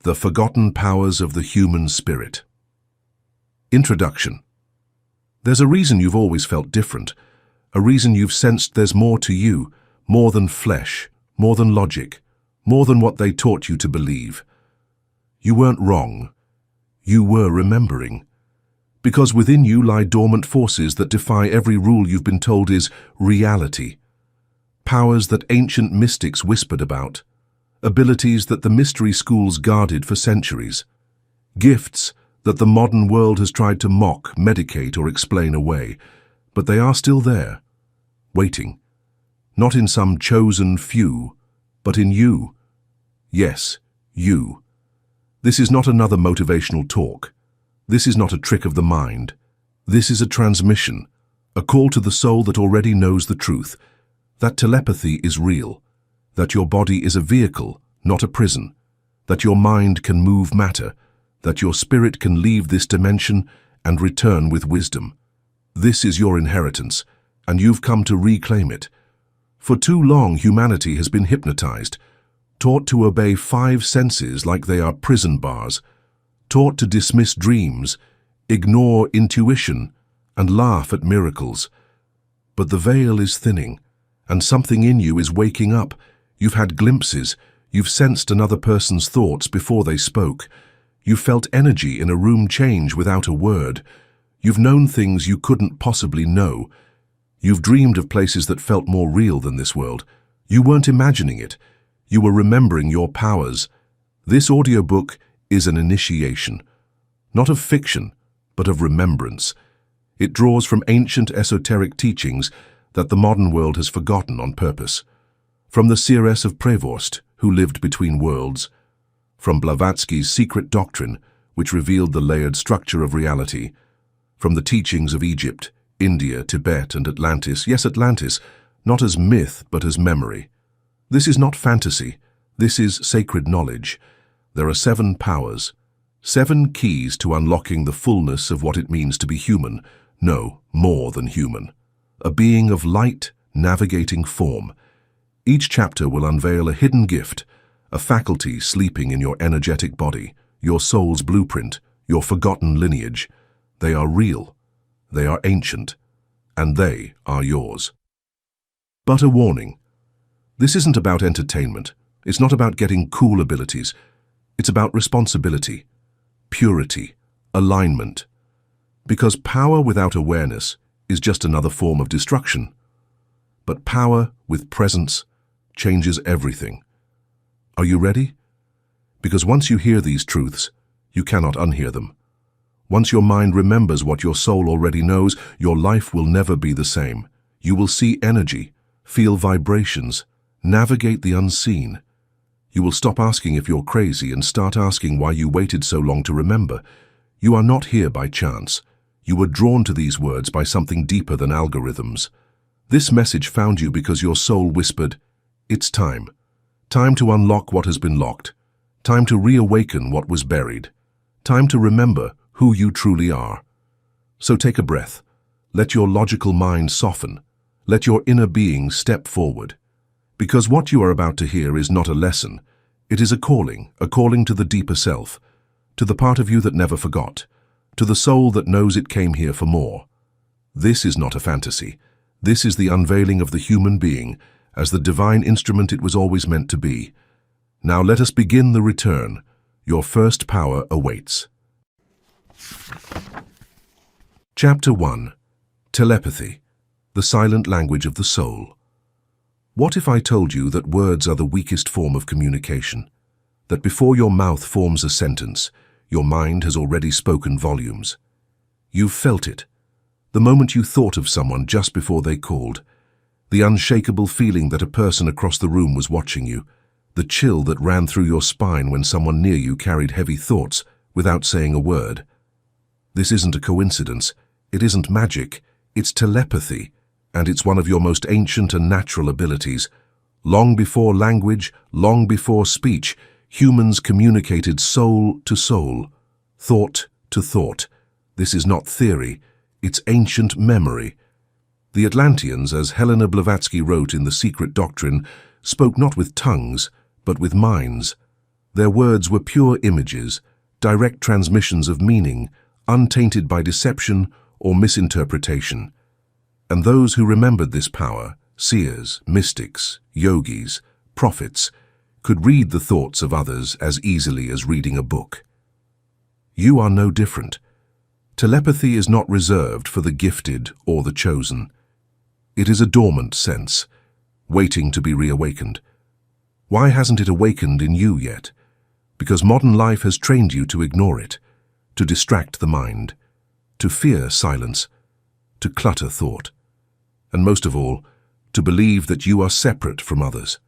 The Forgotten Powers of the Human Spirit. Introduction. There's a reason you've always felt different, a reason you've sensed there's more to you, more than flesh, more than logic, more than what they taught you to believe. You weren't wrong. You were remembering. Because within you lie dormant forces that defy every rule you've been told is reality. Powers that ancient mystics whispered about. Abilities that the mystery schools guarded for centuries. Gifts that the modern world has tried to mock, medicate, or explain away. But they are still there, waiting. Not in some chosen few, but in you. Yes, you. This is not another motivational talk. This is not a trick of the mind. This is a transmission, a call to the soul that already knows the truth, that telepathy is real, that your body is a vehicle, not a prison, that your mind can move matter, that your spirit can leave this dimension and return with wisdom. This is your inheritance, and you've come to reclaim it. For too long, humanity has been hypnotized, taught to obey 5 senses like they are prison bars, taught to dismiss dreams, ignore intuition, and laugh at miracles. But the veil is thinning, and something in you is waking up. You've had glimpses, you've sensed another person's thoughts before they spoke. You've felt energy in a room change without a word. You've known things you couldn't possibly know. You've dreamed of places that felt more real than this world. You weren't imagining it. You were remembering your powers. This audiobook is an initiation, not of fiction, but of remembrance. It draws from ancient esoteric teachings that the modern world has forgotten on purpose. From the seeress of Prevorst, who lived between worlds, from Blavatsky's secret doctrine, which revealed the layered structure of reality, from the teachings of Egypt, India, Tibet, and Atlantis, yes, Atlantis, not as myth, but as memory. This is not fantasy. This is sacred knowledge. There are 7 powers, 7 keys to unlocking the fullness of what it means to be human, no, more than human. A being of light, navigating form. Each chapter will unveil a hidden gift, a faculty sleeping in your energetic body, your soul's blueprint, your forgotten lineage. They are real, they are ancient, and they are yours. But a warning. This isn't about entertainment. It's not about getting cool abilities. It's about responsibility, purity, alignment. Because power without awareness is just another form of destruction. But power with presence changes everything. Are you ready? Because once you hear these truths, you cannot unhear them. Once your mind remembers what your soul already knows, your life will never be the same. You will see energy, feel vibrations, navigate the unseen. You will stop asking if you're crazy and start asking why you waited so long to remember. You are not here by chance. You were drawn to these words by something deeper than algorithms. This message found you because your soul whispered, "It's time. Time to unlock what has been locked. Time to reawaken what was buried. Time to remember who you truly are." So take a breath. Let your logical mind soften. Let your inner being step forward. Because what you are about to hear is not a lesson. It is a calling to the deeper self, to the part of you that never forgot, to the soul that knows it came here for more. This is not a fantasy. This is the unveiling of the human being as the divine instrument it was always meant to be. Now let us begin the return. Your first power awaits. Chapter 1. Telepathy, the silent language of the soul. What if I told you that words are the weakest form of communication? That before your mouth forms a sentence, your mind has already spoken volumes? You've felt it. The moment you thought of someone just before they called. The unshakable feeling that a person across the room was watching you. The chill that ran through your spine when someone near you carried heavy thoughts without saying a word. This isn't a coincidence. It isn't magic. It's telepathy. And it's one of your most ancient and natural abilities. Long before language, long before speech, humans communicated soul to soul, thought to thought. This is not theory, it's ancient memory. The Atlanteans, as Helena Blavatsky wrote in The Secret Doctrine, spoke not with tongues, but with minds. Their words were pure images, direct transmissions of meaning, untainted by deception or misinterpretation. And those who remembered this power, seers, mystics, yogis, prophets, could read the thoughts of others as easily as reading a book. You are no different. Telepathy is not reserved for the gifted or the chosen. It is a dormant sense, waiting to be reawakened. Why hasn't it awakened in you yet? Because modern life has trained you to ignore it, to distract the mind, to fear silence, to clutter thought, and most of all, to believe that you are separate from others.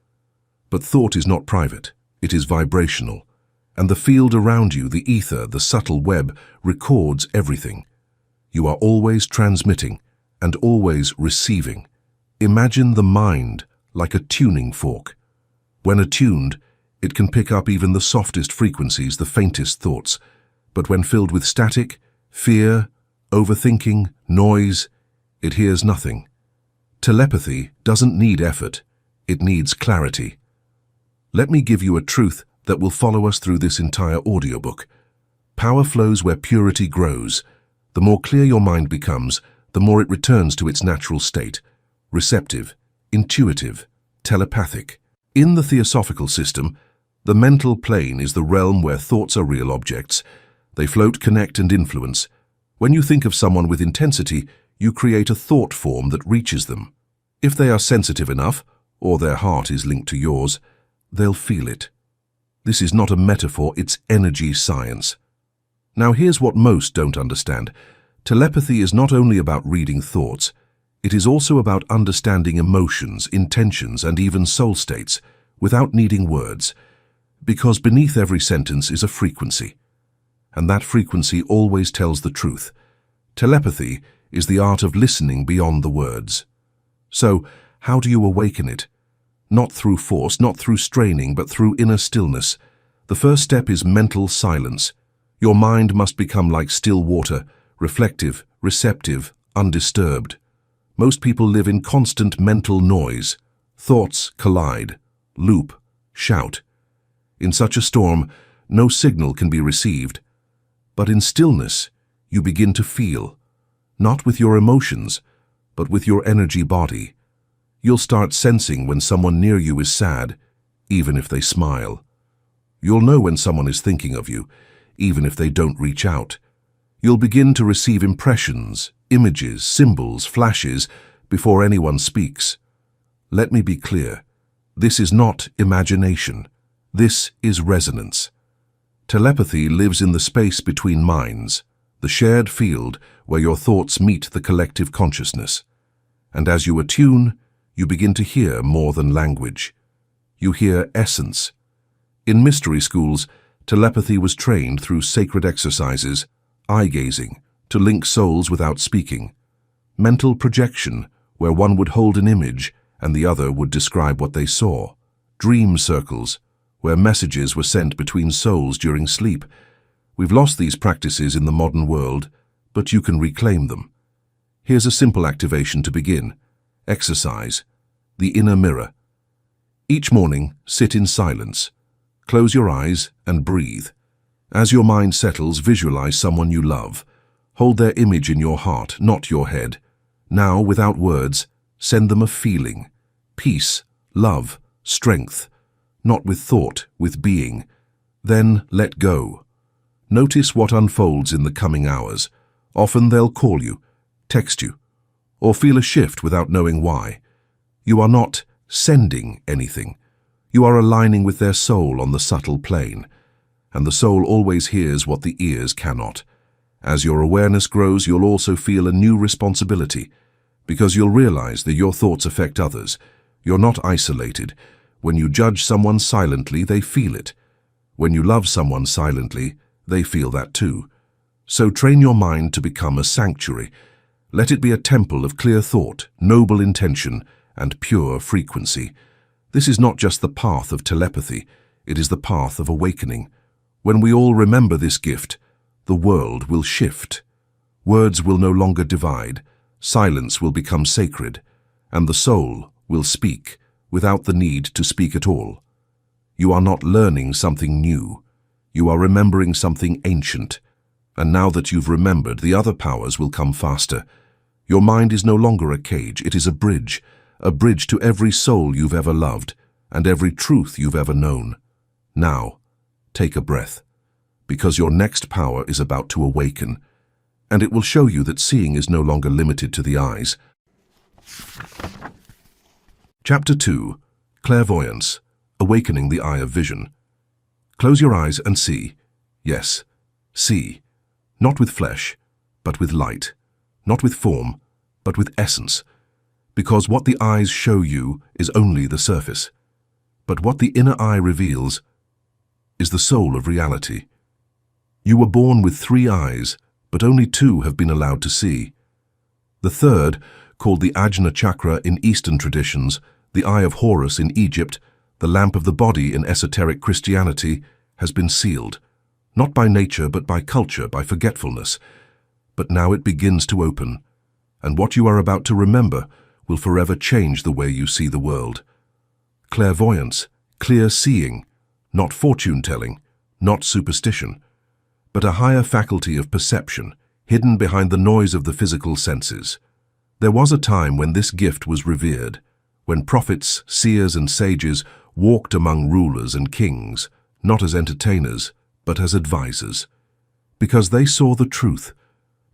But thought is not private, it is vibrational, and the field around you, the ether, the subtle web, records everything. You are always transmitting and always receiving. Imagine the mind like a tuning fork. When attuned, it can pick up even the softest frequencies, the faintest thoughts, but when filled with static, fear, overthinking, noise, it hears nothing. Telepathy doesn't need effort, it needs clarity. Let me give you a truth that will follow us through this entire audiobook. Power flows where purity grows. The more clear your mind becomes, the more it returns to its natural state, receptive, intuitive, telepathic. In the Theosophical system, the mental plane is the realm where thoughts are real objects. They float, connect, and influence. When you think of someone with intensity, you create a thought form that reaches them. If they are sensitive enough, or their heart is linked to yours, they'll feel it. This is not a metaphor, it's energy science. Now here's what most don't understand. Telepathy is not only about reading thoughts, it is also about understanding emotions, intentions, and even soul states without needing words, because beneath every sentence is a frequency, and that frequency always tells the truth. Telepathy is the art of listening beyond the words. So, how do you awaken it? Not through force, not through straining, but through inner stillness. The first step is mental silence. Your mind must become like still water, reflective, receptive, undisturbed. Most people live in constant mental noise. Thoughts collide, loop, shout. In such a storm, no signal can be received. But in stillness, you begin to feel, not with your emotions, but with your energy body. You'll start sensing when someone near you is sad, even if they smile. You'll know when someone is thinking of you, even if they don't reach out. You'll begin to receive impressions, images, symbols, flashes, before anyone speaks. Let me be clear. This is not imagination. This is resonance. Telepathy lives in the space between minds, the shared field where your thoughts meet the collective consciousness. And as you attune, you begin to hear more than language. You hear essence. In mystery schools, telepathy was trained through sacred exercises, eye-gazing, to link souls without speaking, mental projection, where one would hold an image and the other would describe what they saw, dream circles, where messages were sent between souls during sleep. We've lost these practices in the modern world, but you can reclaim them. Here's a simple activation to begin. Exercise, the inner mirror. Each morning, sit in silence. Close your eyes and breathe. As your mind settles, visualize someone you love. Hold their image in your heart, not your head. Now, without words, send them a feeling. Peace, love, strength. Not with thought, with being. Then let go. Notice what unfolds in the coming hours. Often they'll call you, text you, or feel a shift without knowing why. You are not sending anything. You are aligning with their soul on the subtle plane. And the soul always hears what the ears cannot. As your awareness grows, you'll also feel a new responsibility, because you'll realize that your thoughts affect others. You're not isolated. When you judge someone silently, they feel it. When you love someone silently, they feel that too. So train your mind to become a sanctuary. Let it be a temple of clear thought, noble intention, and pure frequency. This is not just the path of telepathy, it is the path of awakening. When we all remember this gift, the world will shift. Words will no longer divide, silence will become sacred, and the soul will speak without the need to speak at all. You are not learning something new. You are remembering something ancient. And now that you've remembered, the other powers will come faster. Your mind is no longer a cage, it is a bridge to every soul you've ever loved, and every truth you've ever known. Now, take a breath, because your next power is about to awaken, and it will show you that seeing is no longer limited to the eyes. Chapter 2. Clairvoyance, Awakening the Eye of Vision. Close your eyes and see. Yes, see. Not with flesh, but with light. Not with form, but with essence. Because what the eyes show you is only the surface. But what the inner eye reveals is the soul of reality. You were born with 3 eyes, but only 2 have been allowed to see. The third, called the Ajna chakra in Eastern traditions, the Eye of Horus in Egypt, the lamp of the body in esoteric Christianity, has been sealed, not by nature but by culture, by forgetfulness. But now it begins to open, and what you are about to remember will forever change the way you see the world. Clairvoyance, clear seeing, not fortune-telling, not superstition, but a higher faculty of perception, hidden behind the noise of the physical senses. There was a time when this gift was revered, when prophets, seers and sages walked among rulers and kings, not as entertainers, but as advisors, because they saw the truth,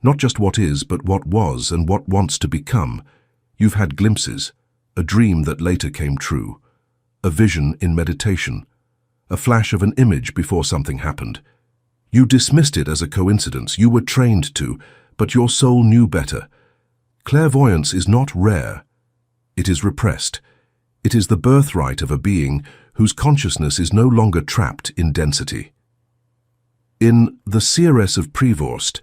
not just what is, but what was and what wants to become. You've had glimpses, a dream that later came true, a vision in meditation, a flash of an image before something happened. You dismissed it as a coincidence, you were trained to, but your soul knew better. Clairvoyance is not rare. It is repressed. It is the birthright of a being whose consciousness is no longer trapped in density. In The Seeress of Prevorst,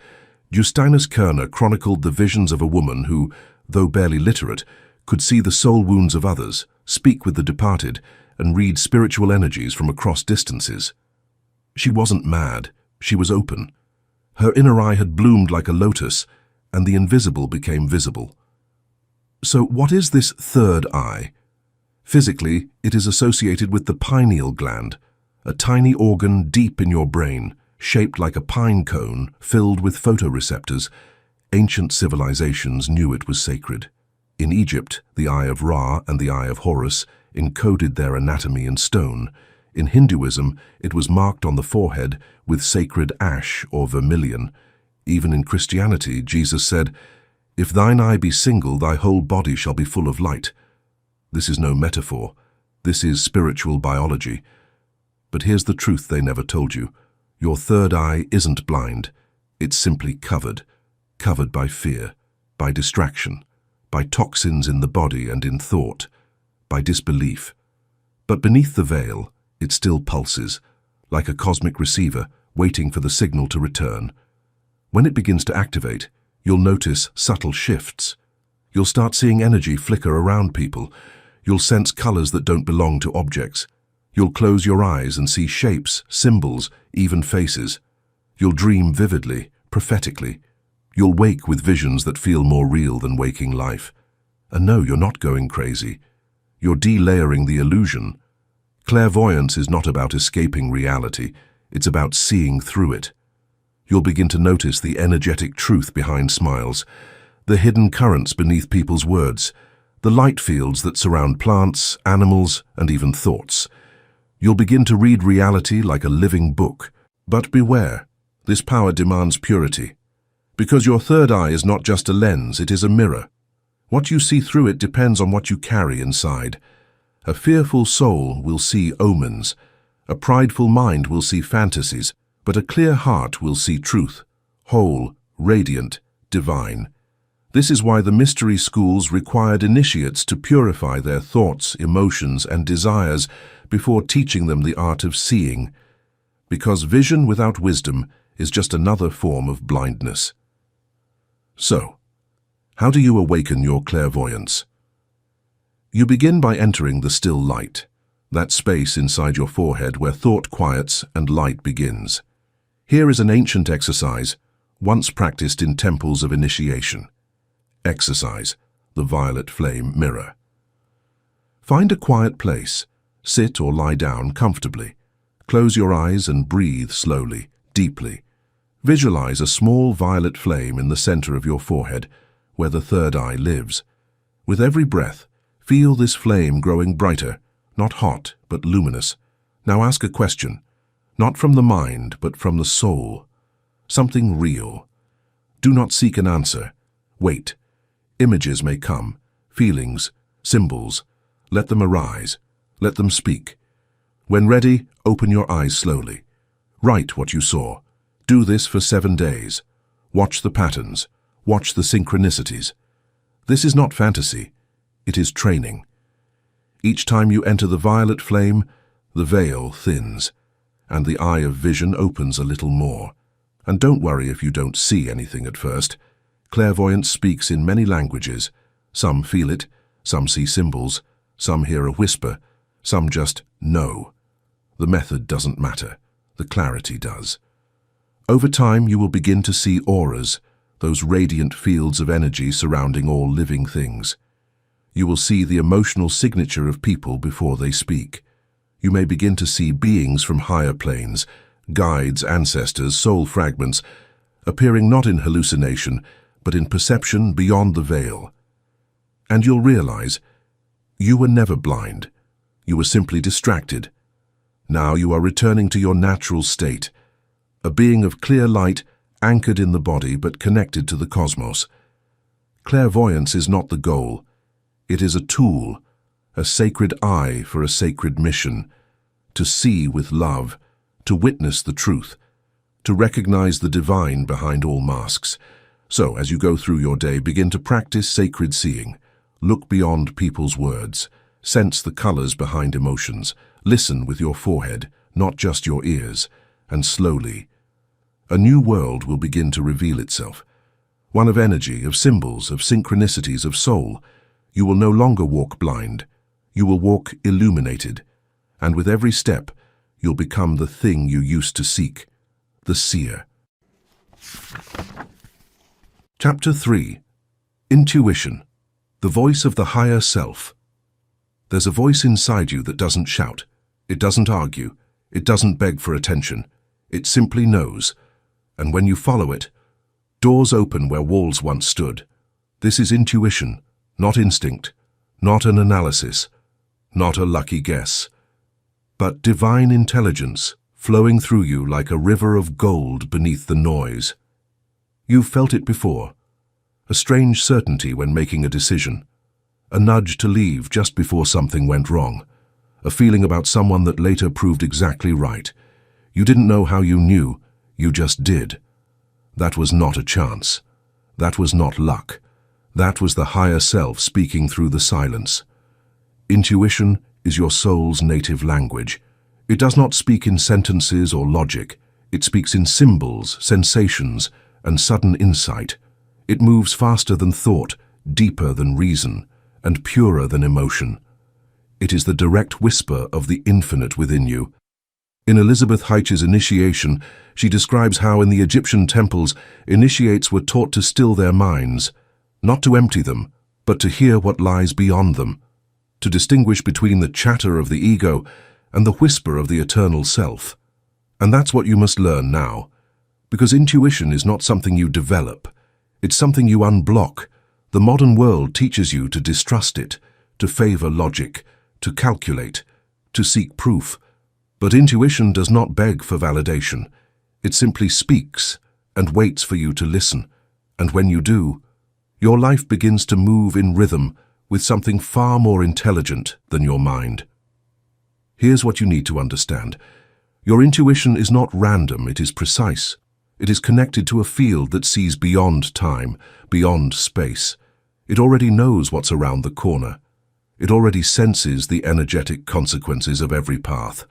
Justinus Kerner chronicled the visions of a woman who, though barely literate, could see the soul wounds of others, speak with the departed, and read spiritual energies from across distances. She wasn't mad, she was open. Her inner eye had bloomed like a lotus, and the invisible became visible. So what is this third eye? Physically, it is associated with the pineal gland, a tiny organ deep in your brain, shaped like a pine cone filled with photoreceptors. Ancient civilizations knew it was sacred. In Egypt, the Eye of Ra and the Eye of Horus encoded their anatomy in stone. In Hinduism, it was marked on the forehead with sacred ash or vermilion. Even in Christianity, Jesus said, "If thine eye be single, thy whole body shall be full of light." This is no metaphor. This is spiritual biology. But here's the truth they never told you. Your third eye isn't blind. It's simply covered by fear, by distraction, by toxins in the body and in thought, by disbelief. But beneath the veil, it still pulses, like a cosmic receiver waiting for the signal to return. When it begins to activate, you'll notice subtle shifts. You'll start seeing energy flicker around people. You'll sense colors that don't belong to objects. You'll close your eyes and see shapes, symbols, even faces. You'll dream vividly, prophetically. You'll wake with visions that feel more real than waking life. And no, you're not going crazy. You're delayering the illusion. Clairvoyance is not about escaping reality. It's about seeing through it. You'll begin to notice the energetic truth behind smiles, the hidden currents beneath people's words, the light fields that surround plants, animals, and even thoughts. You'll begin to read reality like a living book. But beware, this power demands purity. Because your third eye is not just a lens, it is a mirror. What you see through it depends on what you carry inside. A fearful soul will see omens. A prideful mind will see fantasies. But a clear heart will see truth, whole, radiant, divine. This is why the mystery schools required initiates to purify their thoughts, emotions, and desires before teaching them the art of seeing. Because vision without wisdom is just another form of blindness. So, how do you awaken your clairvoyance? You begin by entering the still light, that space inside your forehead where thought quiets and light begins. Here is an ancient exercise, once practiced in temples of initiation. Exercise, the violet flame mirror. Find a quiet place. Sit or lie down comfortably. Close your eyes and breathe slowly, deeply. Visualize a small violet flame in the center of your forehead, where the third eye lives. With every breath, feel this flame growing brighter, not hot, but luminous. Now ask a question, not from the mind, but from the soul. Something real. Do not seek an answer. Wait. Images may come, feelings, symbols. Let them arise. Let them speak. When ready, open your eyes slowly. Write what you saw. Do this for 7 days. Watch the patterns. Watch the synchronicities. This is not fantasy. It is training. Each time you enter the violet flame, the veil thins, and the eye of vision opens a little more. And don't worry if you don't see anything at first. Clairvoyance speaks in many languages. Some feel it, some see symbols, some hear a whisper, some just know. The method doesn't matter. The clarity does. Over time, you will begin to see auras, those radiant fields of energy surrounding all living things. You will see the emotional signature of people before they speak. You may begin to see beings from higher planes, guides, ancestors, soul fragments, appearing not in hallucination, but in perception beyond the veil. And you'll realize, you were never blind. You were simply distracted. Now you are returning to your natural state, a being of clear light, anchored in the body but connected to the cosmos. Clairvoyance is not the goal. It is a tool, a sacred eye for a sacred mission, to see with love, to witness the truth, to recognize the divine behind all masks. So, as you go through your day, begin to practice sacred seeing. Look beyond people's words. Sense the colors behind emotions. Listen with your forehead, not just your ears. And slowly, a new world will begin to reveal itself. One of energy, of symbols, of synchronicities, of soul. You will no longer walk blind. You will walk illuminated. And with every step, you'll become the thing you used to seek, the seer. Chapter 3. Intuition. The voice of the higher self. There's a voice inside you that doesn't shout. It doesn't argue. It doesn't beg for attention. It simply knows. And when you follow it, doors open where walls once stood. This is intuition, not instinct, not an analysis, not a lucky guess, but divine intelligence flowing through you like a river of gold beneath the noise. You've felt it before. A strange certainty when making a decision. A nudge to leave just before something went wrong. A feeling about someone that later proved exactly right. You didn't know how you knew, you just did. That was not a chance. That was not luck. That was the higher self speaking through the silence. Intuition is your soul's native language. It does not speak in sentences or logic. It speaks in symbols, sensations, and sudden insight. It moves faster than thought, deeper than reason, and purer than emotion. It is the direct whisper of the infinite within you. In Elizabeth Heich's Initiation, she describes how in the Egyptian temples, initiates were taught to still their minds, not to empty them, but to hear what lies beyond them, to distinguish between the chatter of the ego and the whisper of the eternal self. And that's what you must learn now, because intuition is not something you develop, it's something you unblock. The modern world teaches you to distrust it, to favor logic, to calculate, to seek proof. But intuition does not beg for validation. It simply speaks and waits for you to listen. And when you do, your life begins to move in rhythm with something far more intelligent than your mind. Here's what you need to understand. Your intuition is not random, it is precise. It is connected to a field that sees beyond time, beyond space. It already knows what's around the corner. It already senses the energetic consequences of every path.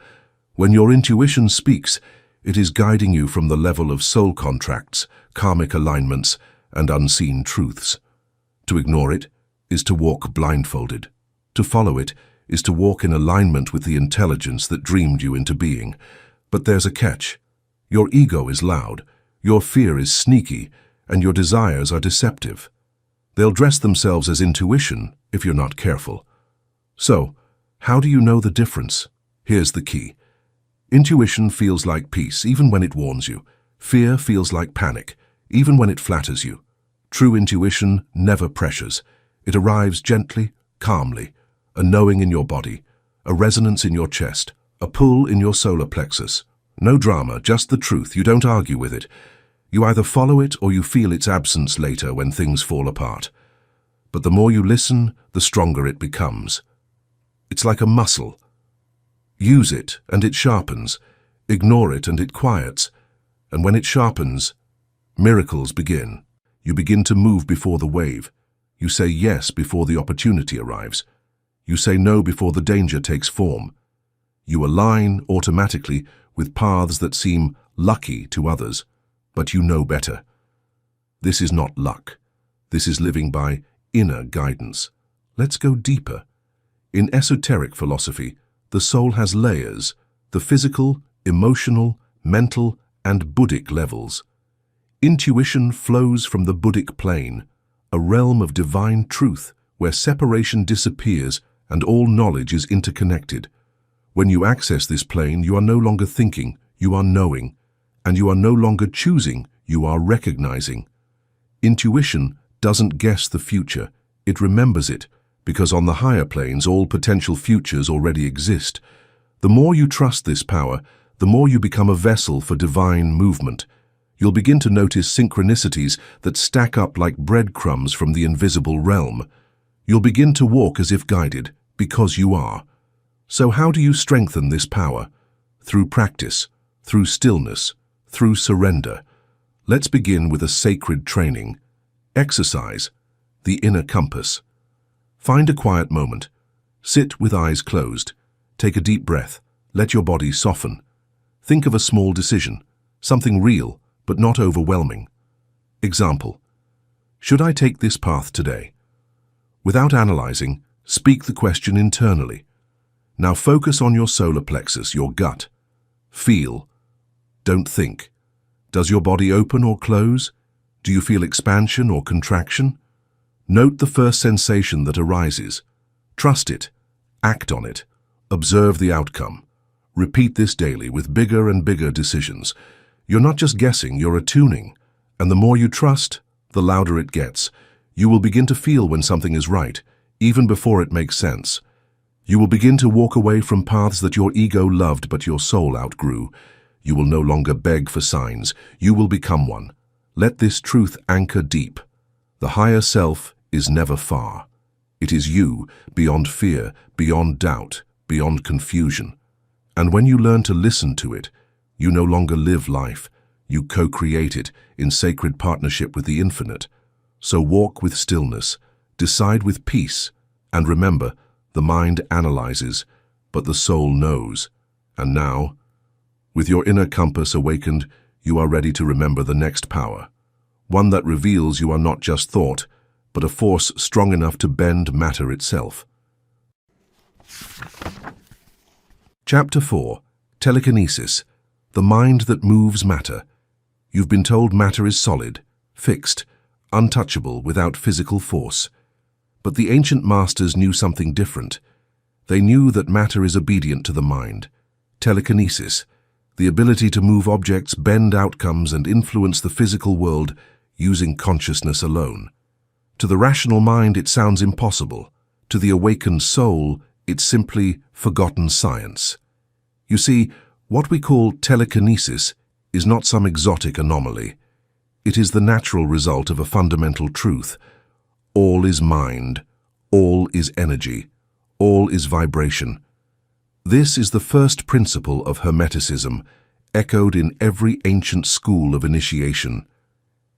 When your intuition speaks, it is guiding you from the level of soul contracts, karmic alignments, and unseen truths. To ignore it is to walk blindfolded. To follow it is to walk in alignment with the intelligence that dreamed you into being. But there's a catch. Your ego is loud, your fear is sneaky, and your desires are deceptive. They'll dress themselves as intuition if you're not careful. So, how do you know the difference? Here's the key. Intuition feels like peace, even when it warns you. Fear feels like panic, even when it flatters you. True intuition never pressures. It arrives gently, calmly, a knowing in your body, a resonance in your chest, a pull in your solar plexus. No drama, just the truth. You don't argue with it. You either follow it or you feel its absence later when things fall apart. But the more you listen, the stronger it becomes. It's like a muscle. Use it and it sharpens. Ignore it and it quiets. And when it sharpens, miracles begin. You begin to move before the wave. You say yes before the opportunity arrives. You say no before the danger takes form. You align automatically with paths that seem lucky to others, but you know better. This is not luck. This is living by inner guidance. Let's go deeper. In esoteric philosophy, the soul has layers, the physical, emotional, mental, and Buddhic levels. Intuition flows from the Buddhic plane, a realm of divine truth where separation disappears and all knowledge is interconnected. When you access this plane, you are no longer thinking, you are knowing, and you are no longer choosing, you are recognizing. Intuition doesn't guess the future, it remembers it, because on the higher planes all potential futures already exist. The more you trust this power, the more you become a vessel for divine movement. You'll begin to notice synchronicities that stack up like breadcrumbs from the invisible realm. You'll begin to walk as if guided, because you are. So how do you strengthen this power? Through practice, through stillness, through surrender. Let's begin with a sacred training. Exercise, the inner compass. Find a quiet moment. Sit with eyes closed. Take a deep breath. Let your body soften. Think of a small decision, something real, but not overwhelming. Example, should I take this path today? Without analyzing, speak the question internally. Now focus on your solar plexus, your gut. Feel. Don't think. Does your body open or close? Do you feel expansion or contraction? Note the first sensation that arises. Trust it. Act on it. Observe the outcome. Repeat this daily with bigger and bigger decisions. You're not just guessing, you're attuning. And the more you trust, the louder it gets. You will begin to feel when something is right, even before it makes sense. You will begin to walk away from paths that your ego loved but your soul outgrew. You will no longer beg for signs. You will become one. Let this truth anchor deep. The higher self is never far. It is you, beyond fear, beyond doubt, beyond confusion. And when you learn to listen to it, you no longer live life. You co-create it in sacred partnership with the infinite. So walk with stillness, decide with peace, and remember, the mind analyzes, but the soul knows. And now, with your inner compass awakened, you are ready to remember the next power. One that reveals you are not just thought, but a force strong enough to bend matter itself. Chapter 4. Telekinesis. The mind that moves matter. You've been told matter is solid, fixed, untouchable without physical force. But the ancient masters knew something different. They knew that matter is obedient to the mind. Telekinesis, the ability to move objects, bend outcomes, and influence the physical world using consciousness alone. To the rational mind, it sounds impossible. To the awakened soul, it's simply forgotten science. You see, what we call telekinesis is not some exotic anomaly. It is the natural result of a fundamental truth. All is mind, all is energy, all is vibration. This is the first principle of Hermeticism, echoed in every ancient school of initiation.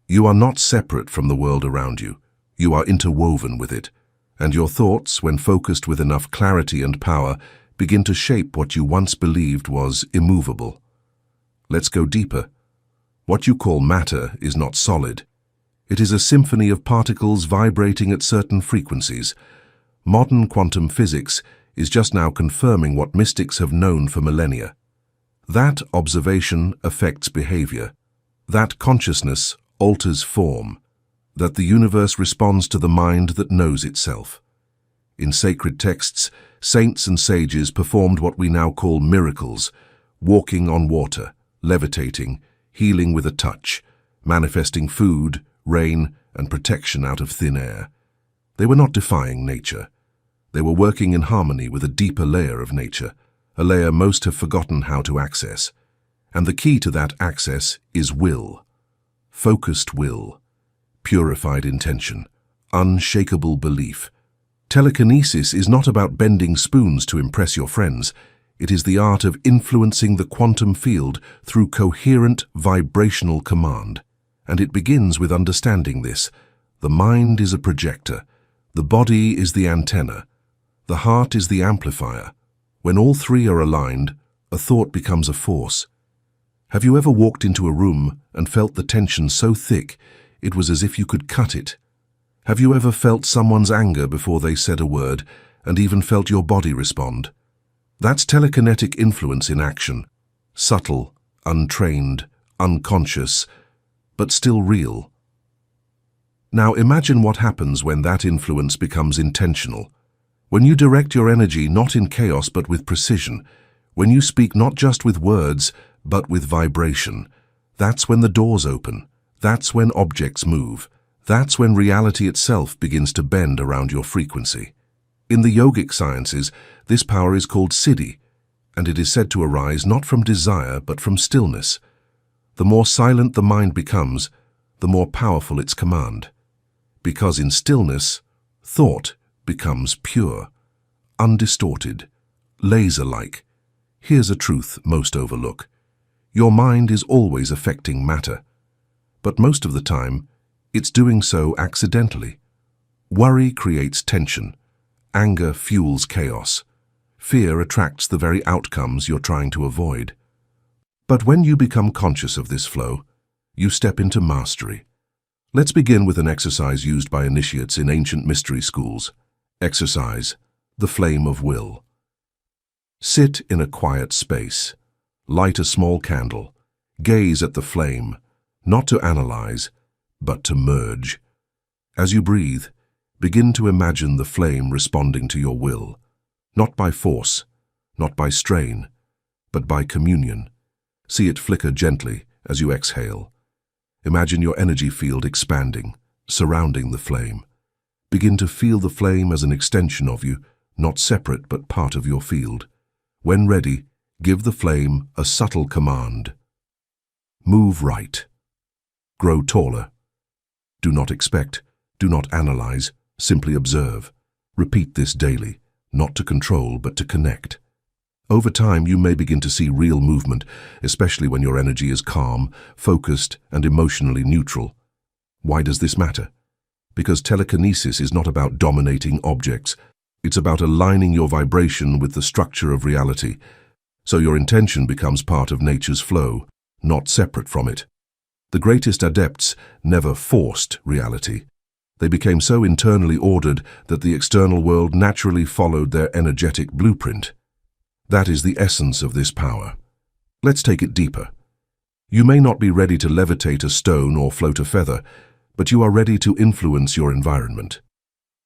You are not separate from the world around you. You are interwoven with it, and your thoughts, when focused with enough clarity and power, begin to shape what you once believed was immovable. Let's go deeper. What you call matter is not solid. It is a symphony of particles vibrating at certain frequencies. Modern quantum physics is just now confirming what mystics have known for millennia. That observation affects behavior. That consciousness alters form. That the universe responds to the mind that knows itself. In sacred texts, saints and sages performed what we now call miracles, walking on water, levitating, healing with a touch, manifesting food, rain, and protection out of thin air. They were not defying nature. They were working in harmony with a deeper layer of nature, a layer most have forgotten how to access. And the key to that access is will. Focused will, purified intention, unshakable belief. Telekinesis is not about bending spoons to impress your friends. It is the art of influencing the quantum field through coherent vibrational command. And it begins with understanding this. The mind is a projector. The body is the antenna. The heart is the amplifier. When all three are aligned, a thought becomes a force. Have you ever walked into a room and felt the tension so thick it was as if you could cut it? Have you ever felt someone's anger before they said a word and even felt your body respond? That's telekinetic influence in action. Subtle, untrained, unconscious, but still real. Now imagine what happens when that influence becomes intentional. When you direct your energy not in chaos but with precision, when you speak not just with words but with vibration, that's when the doors open. That's when objects move. That's when reality itself begins to bend around your frequency. In the yogic sciences, this power is called siddhi, and it is said to arise not from desire but from stillness. The more silent the mind becomes, the more powerful its command. Because in stillness, thought becomes pure, undistorted, laser-like. Here's a truth most overlook. Your mind is always affecting matter, but most of the time, it's doing so accidentally. Worry creates tension. Anger fuels chaos. Fear attracts the very outcomes you're trying to avoid. But when you become conscious of this flow, you step into mastery. Let's begin with an exercise used by initiates in ancient mystery schools. Exercise, the flame of will. Sit in a quiet space. Light a small candle. Gaze at the flame, not to analyze, but to merge. As you breathe, begin to imagine the flame responding to your will, not by force, not by strain, but by communion. See it flicker gently as you exhale. Imagine your energy field expanding, surrounding the flame. Begin to feel the flame as an extension of you, not separate but part of your field. When ready, give the flame a subtle command. Move right. Grow taller. Do not expect, do not analyze, simply observe. Repeat this daily, not to control but to connect. Over time, you may begin to see real movement, especially when your energy is calm, focused, and emotionally neutral. Why does this matter? Because telekinesis is not about dominating objects. It's about aligning your vibration with the structure of reality, so your intention becomes part of nature's flow, not separate from it. The greatest adepts never forced reality. They became so internally ordered that the external world naturally followed their energetic blueprint. That is the essence of this power. Let's take it deeper. You may not be ready to levitate a stone or float a feather, but you are ready to influence your environment.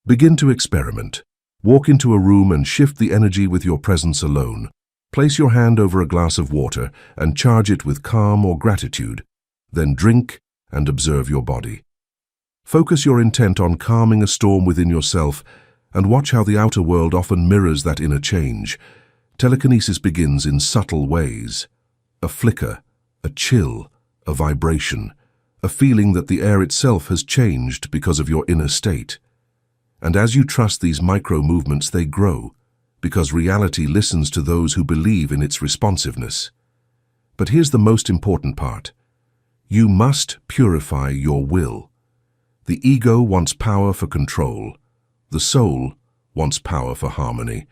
Begin to experiment. Walk into a room and shift the energy with your presence alone. Place your hand over a glass of water and charge it with calm or gratitude. Then drink and observe your body. Focus your intent on calming a storm within yourself and watch how the outer world often mirrors that inner change. Telekinesis begins in subtle ways. A flicker, a chill, a vibration, a feeling that the air itself has changed because of your inner state. And as you trust these micro-movements, they grow, because reality listens to those who believe in its responsiveness. But here's the most important part. You must purify your will. The ego wants power for control. The soul wants power for harmony.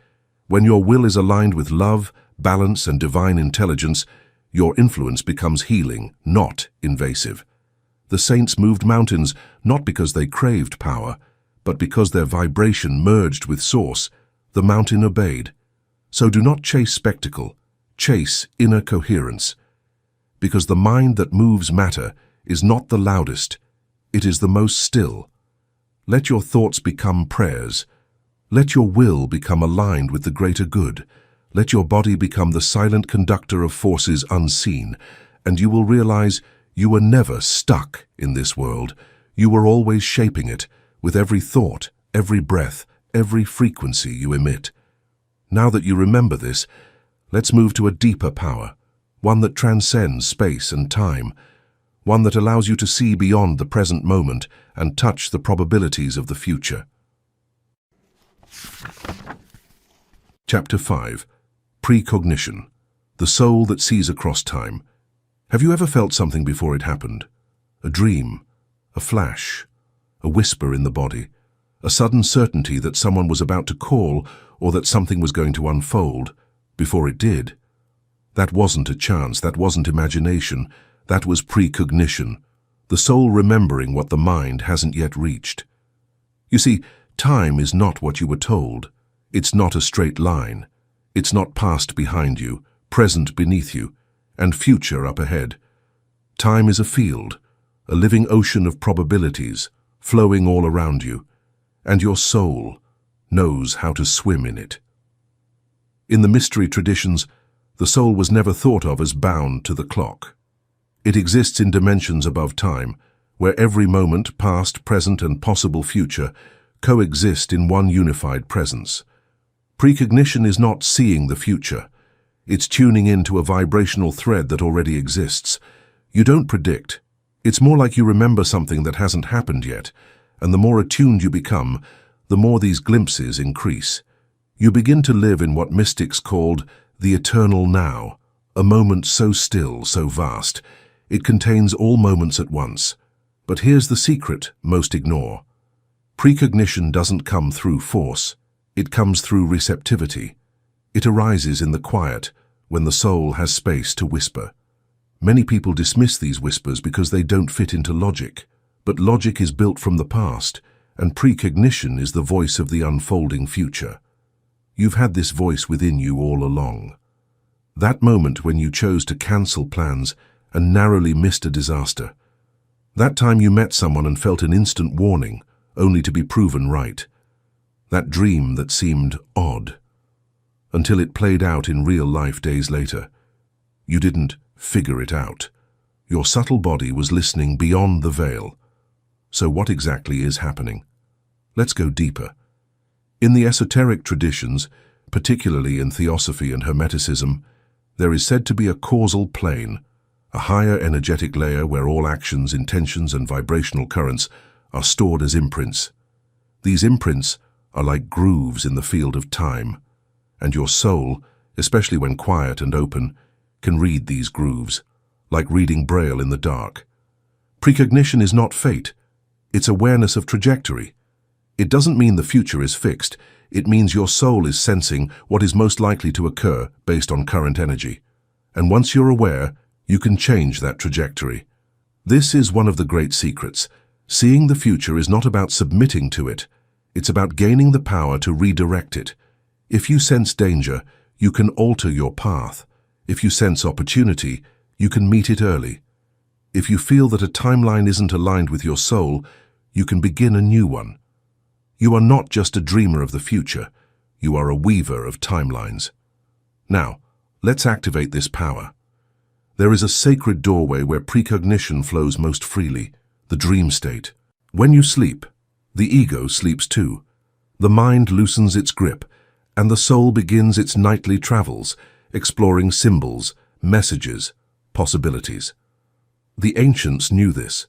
When your will is aligned with love, balance, and divine intelligence, your influence becomes healing, not invasive. The saints moved mountains not because they craved power, but because their vibration merged with source. The mountain obeyed. So do not chase spectacle, chase inner coherence. Because the mind that moves matter is not the loudest, it is the most still. Let your thoughts become prayers. Let your will become aligned with the greater good. Let your body become the silent conductor of forces unseen, and you will realize you were never stuck in this world. You were always shaping it, with every thought, every breath, every frequency you emit. Now that you remember this, let's move to a deeper power, one that transcends space and time, one that allows you to see beyond the present moment and touch the probabilities of the future. Chapter 5. Precognition. The soul that sees across time. Have you ever felt something before it happened? A dream, a flash, a whisper in the body, a sudden certainty that someone was about to call or that something was going to unfold before it did. That wasn't a chance, that wasn't imagination, that was precognition, the soul remembering what the mind hasn't yet reached. You see, time is not what you were told. It's not a straight line. It's not past behind you, present beneath you, and future up ahead. Time is a field, a living ocean of probabilities, flowing all around you, and your soul knows how to swim in it. In the mystery traditions, the soul was never thought of as bound to the clock. It exists in dimensions above time, where every moment, past, present, and possible future, coexist in one unified presence. Precognition is not seeing the future. It's tuning into a vibrational thread that already exists. You don't predict. It's more like you remember something that hasn't happened yet, and the more attuned you become, the more these glimpses increase. You begin to live in what mystics called the eternal now, a moment so still, so vast. It contains all moments at once. But here's the secret most ignore. Precognition doesn't come through force. It comes through receptivity. It arises in the quiet, when the soul has space to whisper. Many people dismiss these whispers because they don't fit into logic. But logic is built from the past, and precognition is the voice of the unfolding future. You've had this voice within you all along. That moment when you chose to cancel plans and narrowly missed a disaster. That time you met someone and felt an instant warning, only to be proven right. That dream that seemed odd, until it played out in real life days later. You didn't figure it out. Your subtle body was listening beyond the veil. So what exactly is happening? Let's go deeper. In the esoteric traditions, particularly in Theosophy and Hermeticism, there is said to be a causal plane, a higher energetic layer where all actions, intentions, and vibrational currents are stored as imprints. These imprints are like grooves in the field of time, and your soul, especially when quiet and open, can read these grooves, like reading Braille in the dark. Precognition is not fate, it's awareness of trajectory. It doesn't mean the future is fixed, it means your soul is sensing what is most likely to occur based on current energy. And once you're aware, you can change that trajectory. This is one of the great secrets. Seeing the future is not about submitting to it. It's about gaining the power to redirect it. If you sense danger, you can alter your path. If you sense opportunity, you can meet it early. If you feel that a timeline isn't aligned with your soul, you can begin a new one. You are not just a dreamer of the future. You are a weaver of timelines. Now, let's activate this power. There is a sacred doorway where precognition flows most freely, the dream state. When you sleep, the ego sleeps too. The mind loosens its grip, and the soul begins its nightly travels, exploring symbols, messages, possibilities. The ancients knew this.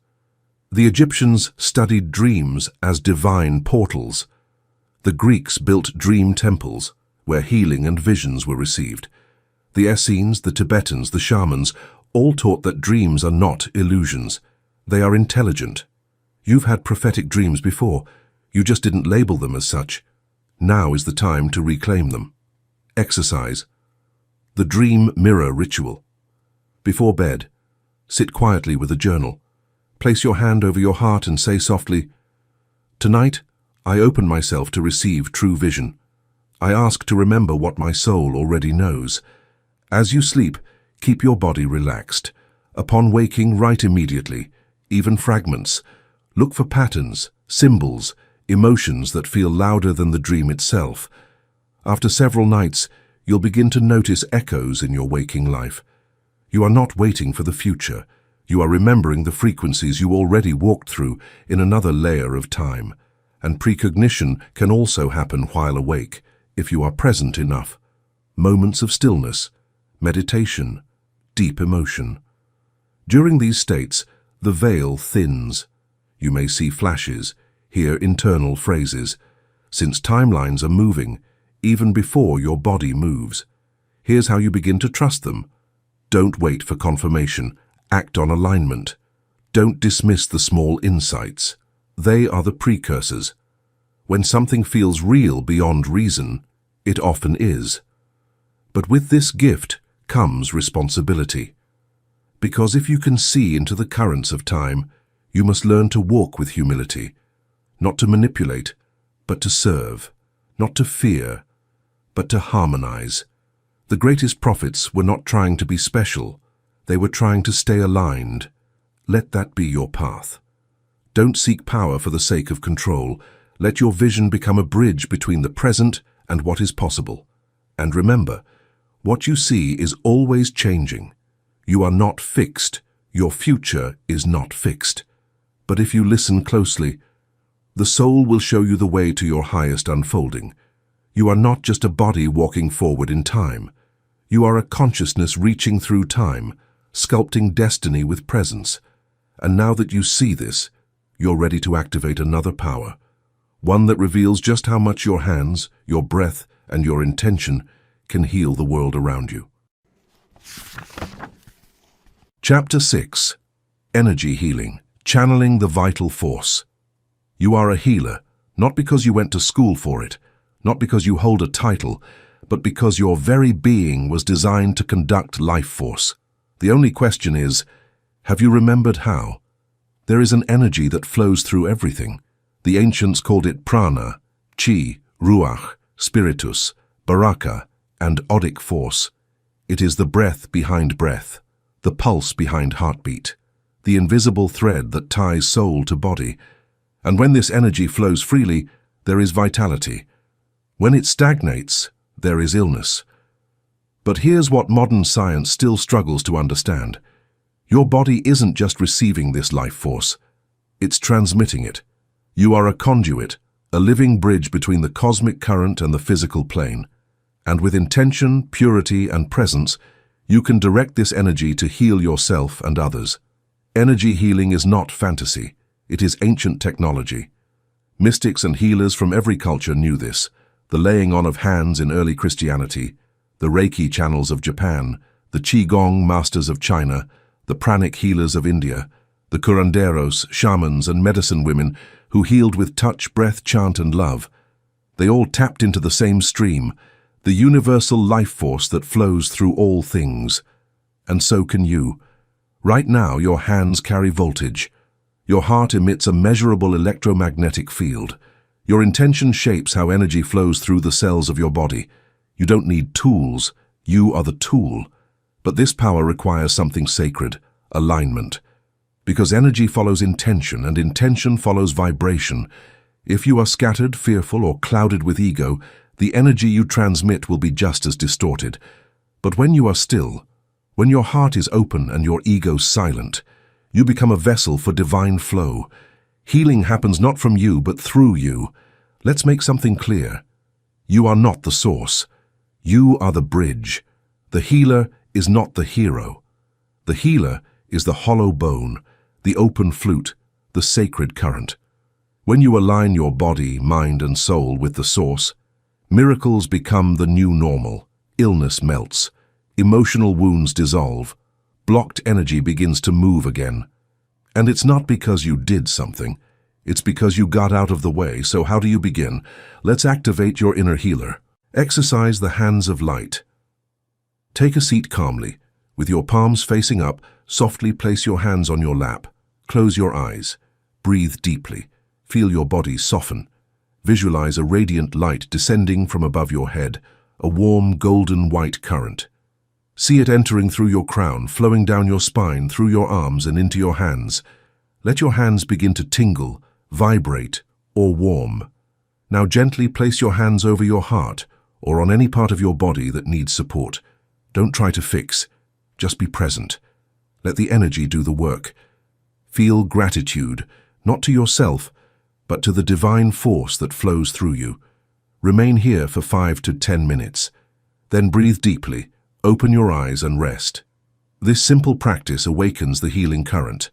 The Egyptians studied dreams as divine portals. The Greeks built dream temples, where healing and visions were received. The Essenes, the Tibetans, the shamans, all taught that dreams are not illusions. They are intelligent. You've had prophetic dreams before. You just didn't label them as such. Now is the time to reclaim them. Exercise. The dream mirror ritual. Before bed, sit quietly with a journal. Place your hand over your heart and say softly, "Tonight, I open myself to receive true vision. I ask to remember what my soul already knows." As you sleep, keep your body relaxed. Upon waking, write immediately, even fragments. Look for patterns, symbols, emotions that feel louder than the dream itself. After several nights, you'll begin to notice echoes in your waking life. You are not waiting for the future. You are remembering the frequencies you already walked through in another layer of time. And precognition can also happen while awake, if you are present enough. Moments of stillness, meditation, deep emotion. During these states, the veil thins. You may see flashes, hear internal phrases, since timelines are moving, even before your body moves. Here's how you begin to trust them. Don't wait for confirmation. Act on alignment. Don't dismiss the small insights. They are the precursors. When something feels real beyond reason, it often is. But with this gift comes responsibility. Because if you can see into the currents of time, you must learn to walk with humility, not to manipulate, but to serve, not to fear, but to harmonize. The greatest prophets were not trying to be special. They were trying to stay aligned. Let that be your path. Don't seek power for the sake of control. Let your vision become a bridge between the present and what is possible. And remember, what you see is always changing. You are not fixed. Your future is not fixed. But if you listen closely, the soul will show you the way to your highest unfolding. You are not just a body walking forward in time. You are a consciousness reaching through time, sculpting destiny with presence. And now that you see this, you're ready to activate another power, one that reveals just how much your hands, your breath, and your intention can heal the world around you. Chapter 6. Energy Healing, Channeling the Vital Force. You are a healer, not because you went to school for it, not because you hold a title, but because your very being was designed to conduct life force. The only question is, have you remembered how? There is an energy that flows through everything. The ancients called it prana, chi, ruach, spiritus, baraka, and odic force. It is the breath behind breath, the pulse behind heartbeat, the invisible thread that ties soul to body. And when this energy flows freely, there is vitality. When it stagnates, there is illness. But here's what modern science still struggles to understand. Your body isn't just receiving this life force, it's transmitting it. You are a conduit, a living bridge between the cosmic current and the physical plane. And with intention, purity, and presence, you can direct this energy to heal yourself and others. Energy healing is not fantasy, it is ancient technology. Mystics and healers from every culture knew this. The laying on of hands in early Christianity, the Reiki channels of Japan, the Qigong masters of China, the pranic healers of India, the curanderos, shamans, and medicine women who healed with touch, breath, chant, and love. They all tapped into the same stream, the universal life force that flows through all things. And so can you. Right now, your hands carry voltage. Your heart emits a measurable electromagnetic field. Your intention shapes how energy flows through the cells of your body. You don't need tools. You are the tool. But this power requires something sacred, alignment. Because energy follows intention, and intention follows vibration. If you are scattered, fearful, or clouded with ego, the energy you transmit will be just as distorted. But when you are still, when your heart is open and your ego silent, you become a vessel for divine flow. Healing happens not from you, but through you. Let's make something clear. You are not the source. You are the bridge. The healer is not the hero. The healer is the hollow bone, the open flute, the sacred current. When you align your body, mind, and soul with the source, miracles become the new normal. Illness melts. Emotional wounds dissolve. Blocked energy begins to move again. And it's not because you did something. It's because you got out of the way. So how do you begin? Let's activate your inner healer. Exercise the hands of light. Take a seat calmly. With your palms facing up, softly place your hands on your lap. Close your eyes. Breathe deeply. Feel your body soften. Visualize a radiant light descending from above your head, a warm golden white current. See it entering through your crown, flowing down your spine, through your arms and into your hands. Let your hands begin to tingle, vibrate, or warm. Now gently place your hands over your heart or on any part of your body that needs support. Don't try to fix, just be present. Let the energy do the work. Feel gratitude, not to yourself, but to the divine force that flows through you. Remain here for 5 to 10 minutes. Then breathe deeply, open your eyes and rest. This simple practice awakens the healing current.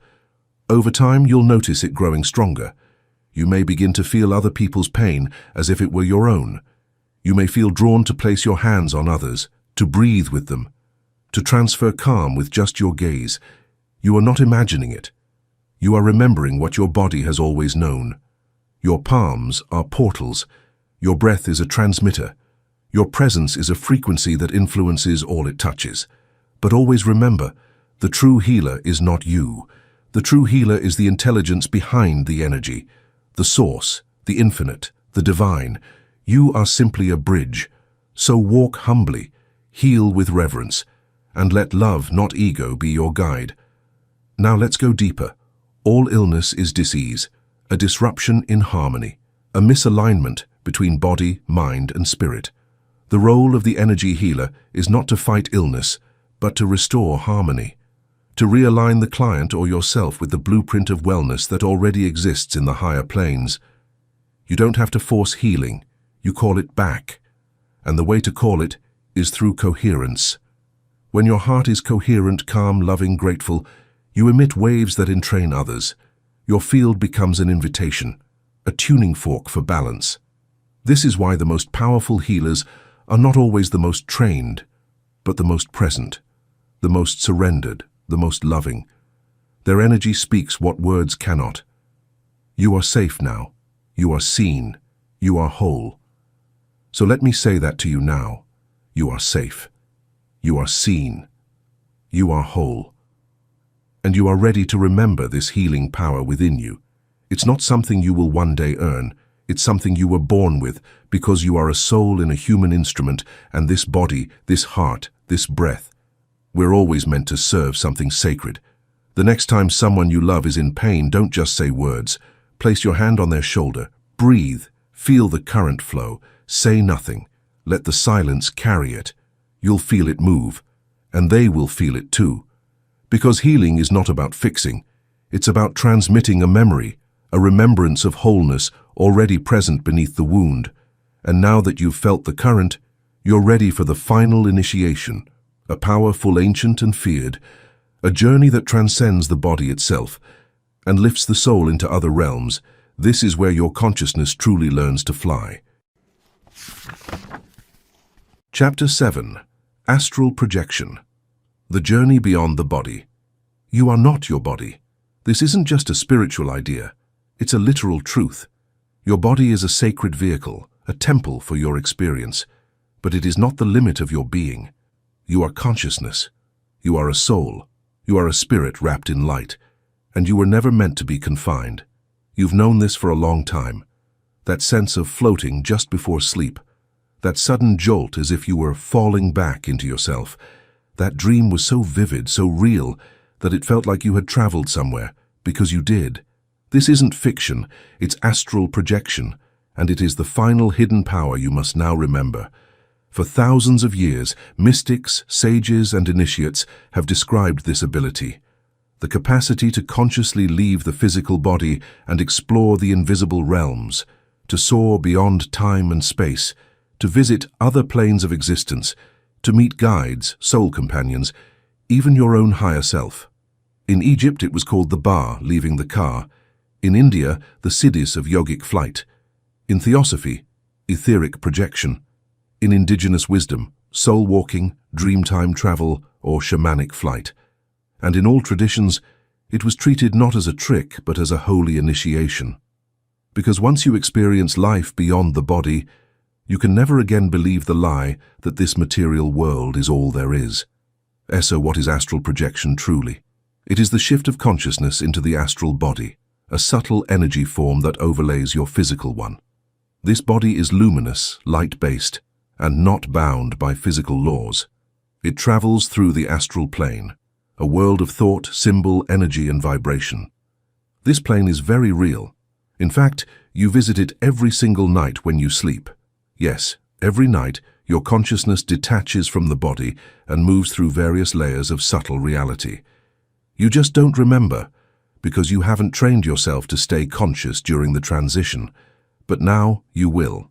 Over time, you'll notice it growing stronger. You may begin to feel other people's pain as if it were your own. You may feel drawn to place your hands on others, to breathe with them, to transfer calm with just your gaze. You are not imagining it. You are remembering what your body has always known. Your palms are portals. Your breath is a transmitter. Your presence is a frequency that influences all it touches. But always remember, the true healer is not you. The true healer is the intelligence behind the energy, the source, the infinite, the divine. You are simply a bridge. So walk humbly, heal with reverence, and let love, not ego, be your guide. Now let's go deeper. All illness is disease, a disruption in harmony, a misalignment between body, mind, and spirit. The role of the energy healer is not to fight illness, but to restore harmony, to realign the client or yourself with the blueprint of wellness that already exists in the higher planes. You don't have to force healing, you call it back. And the way to call it is through coherence. When your heart is coherent, calm, loving, grateful, you emit waves that entrain others. Your field becomes an invitation, a tuning fork for balance. This is why the most powerful healers are not always the most trained, but the most present, the most surrendered, the most loving. Their energy speaks what words cannot. You are safe now. You are seen. You are whole. So let me say that to you now. You are safe. You are seen. You are whole. And you are ready to remember this healing power within you. It's not something you will one day earn. It's something you were born with because you are a soul in a human instrument, and this body, this heart, this breath. We're always meant to serve something sacred. The next time someone you love is in pain, don't just say words. Place your hand on their shoulder. Breathe. Feel the current flow. Say nothing. Let the silence carry it. You'll feel it move, and they will feel it too. Because healing is not about fixing. It's about transmitting a memory, a remembrance of wholeness already present beneath the wound. And now that you've felt the current, you're ready for the final initiation, a powerful, ancient and feared, a journey that transcends the body itself and lifts the soul into other realms. This is where your consciousness truly learns to fly. Chapter 7. Astral Projection. The journey beyond the body. You are not your body. This isn't just a spiritual idea. It's a literal truth. Your body is a sacred vehicle, a temple for your experience, but it is not the limit of your being. You are consciousness. You are a soul. You are a spirit wrapped in light, and you were never meant to be confined. You've known this for a long time. That sense of floating just before sleep, that sudden jolt as if you were falling back into yourself. That dream was so vivid, so real, that it felt like you had traveled somewhere, because you did. This isn't fiction, it's astral projection, and it is the final hidden power you must now remember. For thousands of years, mystics, sages, and initiates have described this ability. The capacity to consciously leave the physical body and explore the invisible realms, to soar beyond time and space, to visit other planes of existence, to meet guides, soul companions, even your own higher self. In Egypt it was called the Ba, leaving the car. In India, the Siddhis of yogic flight. In Theosophy, etheric projection. In indigenous wisdom, soul walking, dreamtime travel, or shamanic flight. And in all traditions, it was treated not as a trick but as a holy initiation. Because once you experience life beyond the body, you can never again believe the lie that this material world is all there is. So what is astral projection truly? It is the shift of consciousness into the astral body, a subtle energy form that overlays your physical one. This body is luminous, light-based, and not bound by physical laws. It travels through the astral plane, a world of thought, symbol, energy, and vibration. This plane is very real. In fact, You visit it every single night when you sleep. Yes, every night, your consciousness detaches from the body and moves through various layers of subtle reality. You just don't remember, because you haven't trained yourself to stay conscious during the transition. But now you will.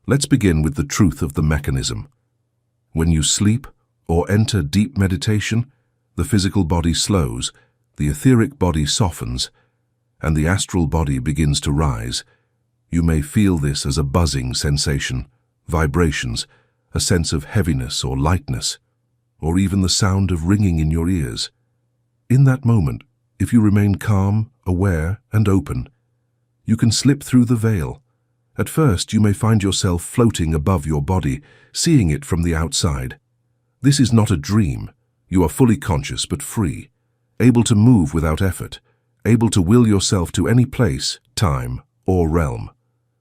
Let's begin with the truth of the mechanism. When you sleep or enter deep meditation, the physical body slows, the etheric body softens, and the astral body begins to rise. You may feel this as a buzzing sensation, vibrations, a sense of heaviness or lightness, or even the sound of ringing in your ears. In that moment, if you remain calm, aware, and open, you can slip through the veil. At first, you may find yourself floating above your body, seeing it from the outside. This is not a dream. You are fully conscious but free, able to move without effort, able to will yourself to any place, time, or realm.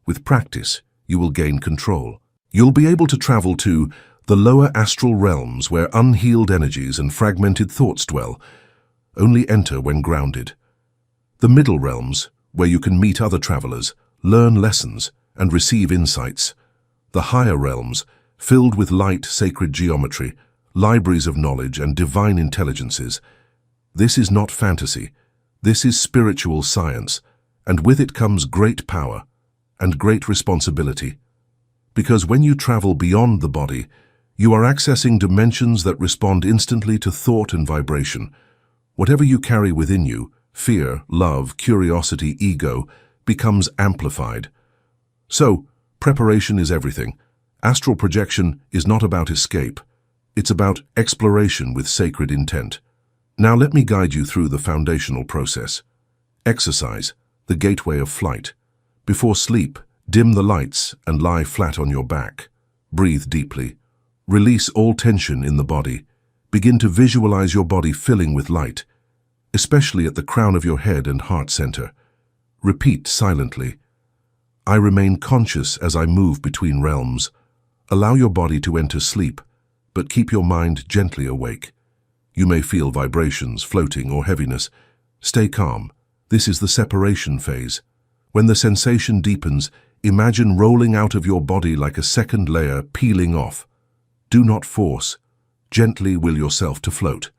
With practice, you will gain control. You'll be able to travel to the lower astral realms where unhealed energies and fragmented thoughts dwell. Only enter when grounded. The middle realms, where you can meet other travelers, learn lessons, and receive insights. The higher realms, filled with light, sacred geometry, libraries of knowledge, and divine intelligences. This is not fantasy. This is spiritual science, and with it comes great power and great responsibility. Because when you travel beyond the body, you are accessing dimensions that respond instantly to thought and vibration. Whatever you carry within you, fear, love, curiosity, ego, becomes amplified. So, preparation is everything. Astral projection is not about escape. It's about exploration with sacred intent. Now let me guide you through the foundational process. Exercise, the gateway of flight. Before sleep, dim the lights and lie flat on your back. Breathe deeply. Release all tension in the body. Begin to visualize your body filling with light, especially at the crown of your head and heart center. Repeat silently. I remain conscious as I move between realms. Allow your body to enter sleep, but keep your mind gently awake. You may feel vibrations, floating, or heaviness. Stay calm. This is the separation phase. When the sensation deepens, imagine rolling out of your body like a second layer peeling off. Do not force. Gently will yourself to float.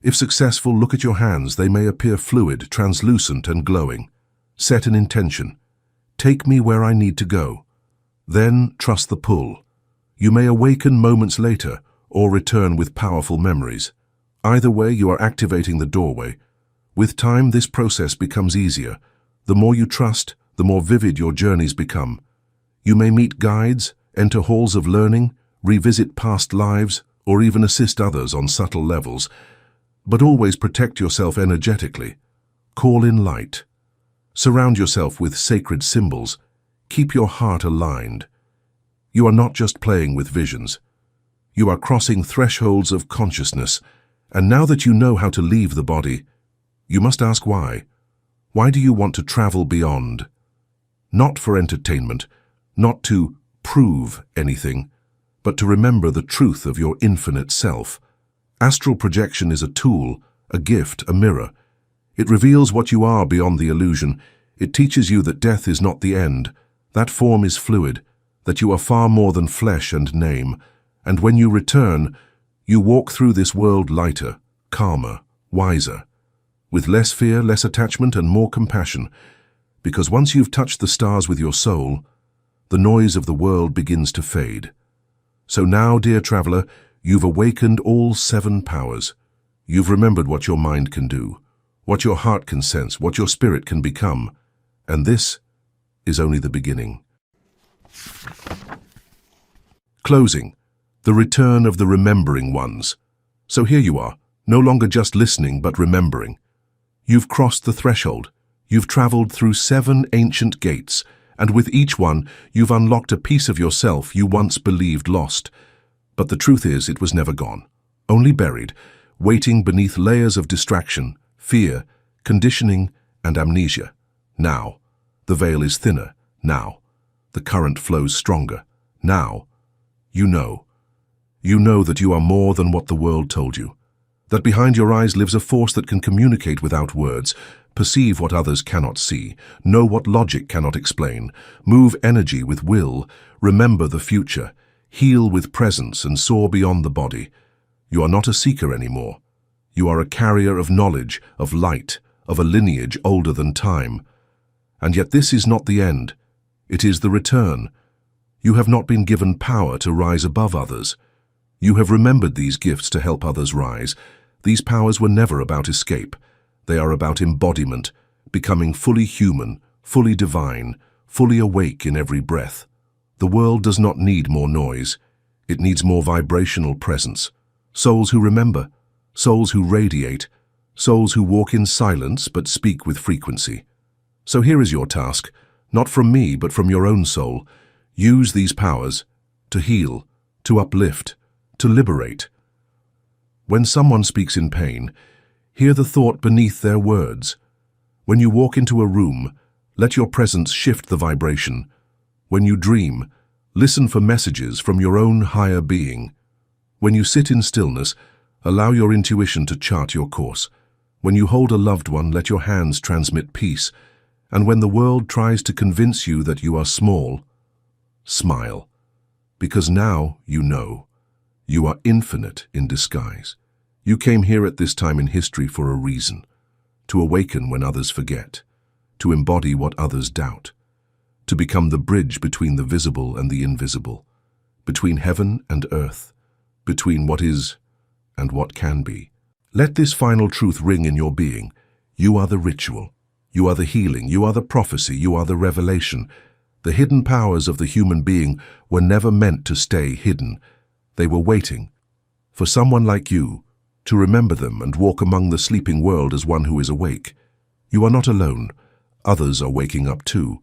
If successful, look at your hands. They may appear fluid, translucent, and glowing. Set an intention. Take me where I need to go. Then trust the pull. You may awaken moments later or return with powerful memories. Either way, you are activating the doorway. With time, this process becomes easier. The more you trust, the more vivid your journeys become. You may meet guides, enter halls of learning, revisit past lives, or even assist others on subtle levels. But always protect yourself energetically. Call in light. Surround yourself with sacred symbols. Keep your heart aligned. You are not just playing with visions. You are crossing thresholds of consciousness, and now that you know how to leave the body, you must ask why. Why do you want to travel beyond? Not for entertainment, not to prove anything, but to remember the truth of your infinite self. Astral projection is a tool, a gift, a mirror. It reveals what you are beyond the illusion. It teaches you that death is not the end, that form is fluid, that you are far more than flesh and name, and when you return, you walk through this world lighter, calmer, wiser, with less fear, less attachment, and more compassion, because once you've touched the stars with your soul, the noise of the world begins to fade. So now, dear traveler, you've awakened all 7 powers. You've remembered what your mind can do, what your heart can sense, what your spirit can become, and this is only the beginning. Closing. The return of the remembering ones. So here you are, no longer just listening but remembering. You've crossed the threshold. You've traveled through 7 ancient gates, and with each one, you've unlocked a piece of yourself you once believed lost. But the truth is, it was never gone, only buried, waiting beneath layers of distraction, fear, conditioning, and amnesia. Now, the veil is thinner. Now, the current flows stronger. Now, you know. You know that you are more than what the world told you. That behind your eyes lives a force that can communicate without words, perceive what others cannot see, know what logic cannot explain, move energy with will, remember the future, heal with presence and soar beyond the body. You are not a seeker anymore. You are a carrier of knowledge, of light, of a lineage older than time. And yet this is not the end. It is the return. You have not been given power to rise above others. You have remembered these gifts to help others rise. These powers were never about escape. They are about embodiment, becoming fully human, fully divine, fully awake in every breath. The world does not need more noise. It needs more vibrational presence. Souls who remember, souls who radiate, souls who walk in silence but speak with frequency. So here is your task, not from me but from your own soul. Use these powers to heal, to uplift, to liberate. When someone speaks in pain, hear the thought beneath their words. When you walk into a room, let your presence shift the vibration. When you dream, listen for messages from your own higher being. When you sit in stillness, allow your intuition to chart your course. When you hold a loved one, let your hands transmit peace. And when the world tries to convince you that you are small, smile. Because now you know. You are infinite in disguise. You came here at this time in history for a reason. To awaken when others forget. To embody what others doubt. To become the bridge between the visible and the invisible. Between heaven and earth. Between what is and what can be. Let this final truth ring in your being. You are the ritual. You are the healing. You are the prophecy. You are the revelation. The hidden powers of the human being were never meant to stay hidden. They were waiting for someone like you to remember them and walk among the sleeping world as one who is awake. You are not alone. Others are waking up too.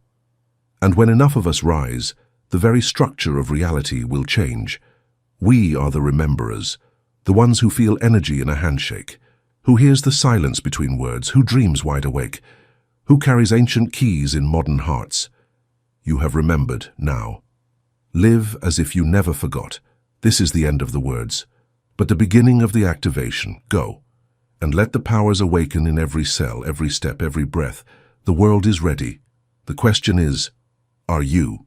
And when enough of us rise, the very structure of reality will change. We are the rememberers, the ones who feel energy in a handshake, who hears the silence between words, who dreams wide awake, who carries ancient keys in modern hearts. You have remembered now. Live as if you never forgot. This is the end of the words, but the beginning of the activation. Go, and let the powers awaken in every cell, every step, every breath. The world is ready. The question is, are you?